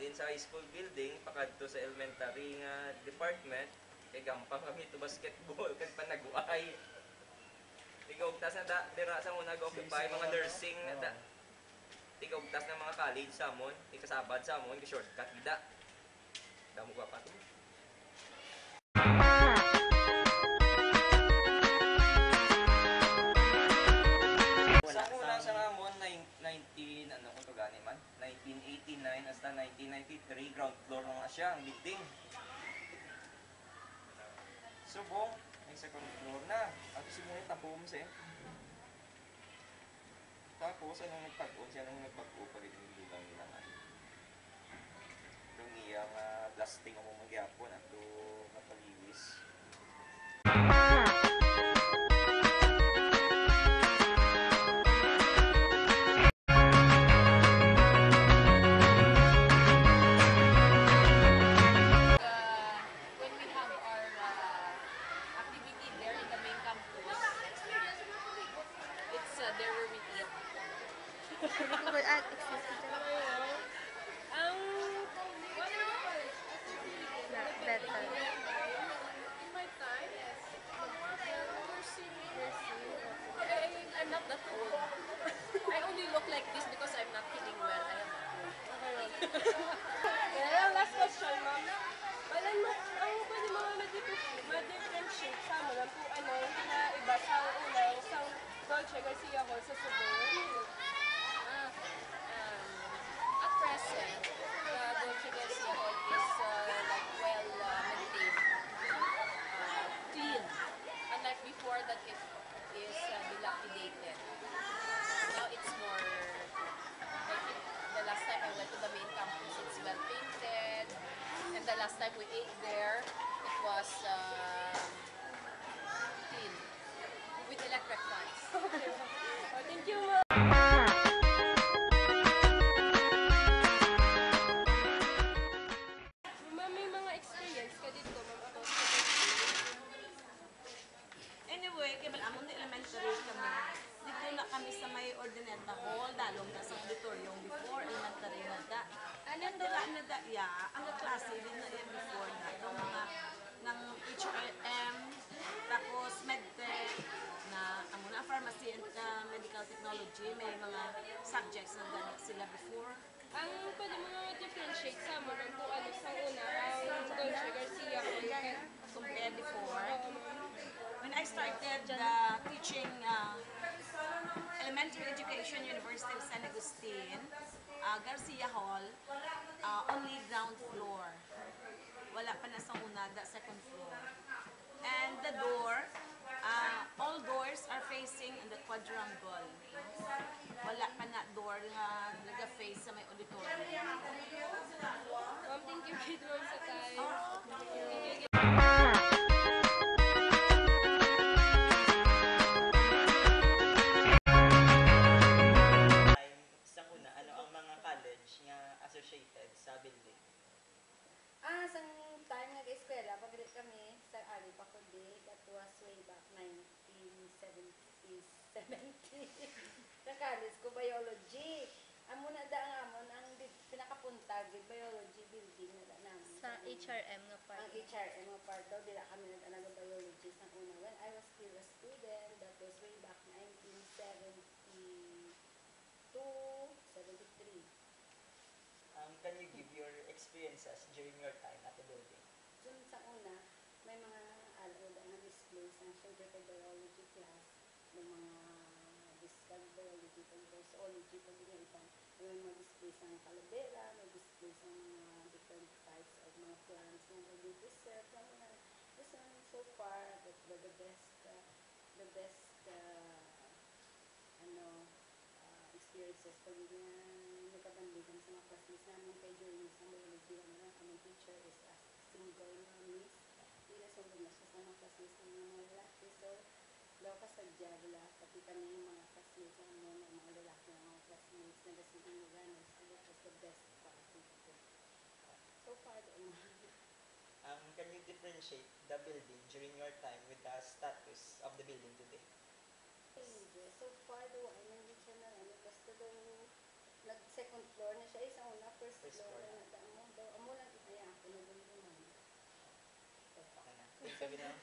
din sa high school building, pakadto sa elementary nga department, kay gampang kami to basketball, kag panaguay. Tigugtas na dira sa muna go-occupy mga nursing na tigugtas ng mga college sa amon, ikasabad sa amon, shortcut gida. Damo pa to. Sa una sa amon 19 ano kung to gani man, 1989 hasta 1993 ground floor na siya ang building. Subong ay second floor na. At simulit na homes eh. Tapos, anong nagpag-o? Siya nang nagpag-o pa rin yung lugang nila nga. Itong iyang blasting o magyapon at napaliwis. There where we eat. Better. In my time, I'm not that old. I only look like this because I'm not feeling well. I am not old. Last question, ma'am. Walang ang pwede mga ma-differentiate sa mo lang kung ano na iba sa unang sa Dolce Garcia Hall sa Cebu. At present, the Dolce Garcia Hall is like well maintained, clean. Unlike before that it is dilapidated. Now it's more, I think the last time I went to the main campus, it's well painted. And the last time we ate there, it was clean. With electric fans. Okay. Oh, thank you, ma'am. Ma'am, may mga experience ka dito, ma'am, about sa Anyway, kaya malamon na elementary kami. Dito na kami sa may Ordineta Hall, dalong na sa auditorium before elementary na da. Anong dala na da, ang klase din na yan before na. Itong mga ng HRM, tapos MedTech, na ang muna pharmacy and medical technology, may mga subjects na dala sila before. ang pwede mga differentiate sa mo lang kung ano sa una, ang Dolce Garcia Hall. Compared before. When I started teaching elementary education, University of San Agustin, Garcia Hall, only ground floor. Wala pa na sa una, the second floor. And the door, all doors are facing in the quadrangle. Wala pa na door nga naga-face sa may auditorium. Ma'am, thank you very sa time. Sa una, ano ang mga college nga associated sa building? Sa time nga eskwela, pagdalit kami sa Ali Pakundi, that was way back 1970. Sa college ko, biology. Amo na da ang amon, ang pinakapuntag, biology building na namin. Sa HRM nga part. Ang HRM nga part daw, dila kami nag-anaga biology sa una. When I was still a student, that was way back 1972, 73. Can you give your experiences during your time at the building? Dun sa una, may mga alaoda na displays ng syempre kay biology class, may mga discard biology, pag zoology, pag ginaitan, may mga displays ng calavera, may displays ng mga different types of mga plants na naging preserved. This one so far, the best experiences pag nagkabandigan sa mga classmates namin kay during sa biology naman ang teacher is a single miss. Hindi na sunod na siya sa mga classmates ng mga lalaki. So, daw kasadya wala, pati kami yung mga classmates namin, ng mga lalaki ng mga classmates na gasitin mo gano'n. So, that was the best part of it. So far, doon. Can you differentiate the building during your time with the status of the building today? So far, though, I mean, siya na lang. Basta doon, nag-second floor na siya. Isang una, first floor na nagdaan mo. Sabi na,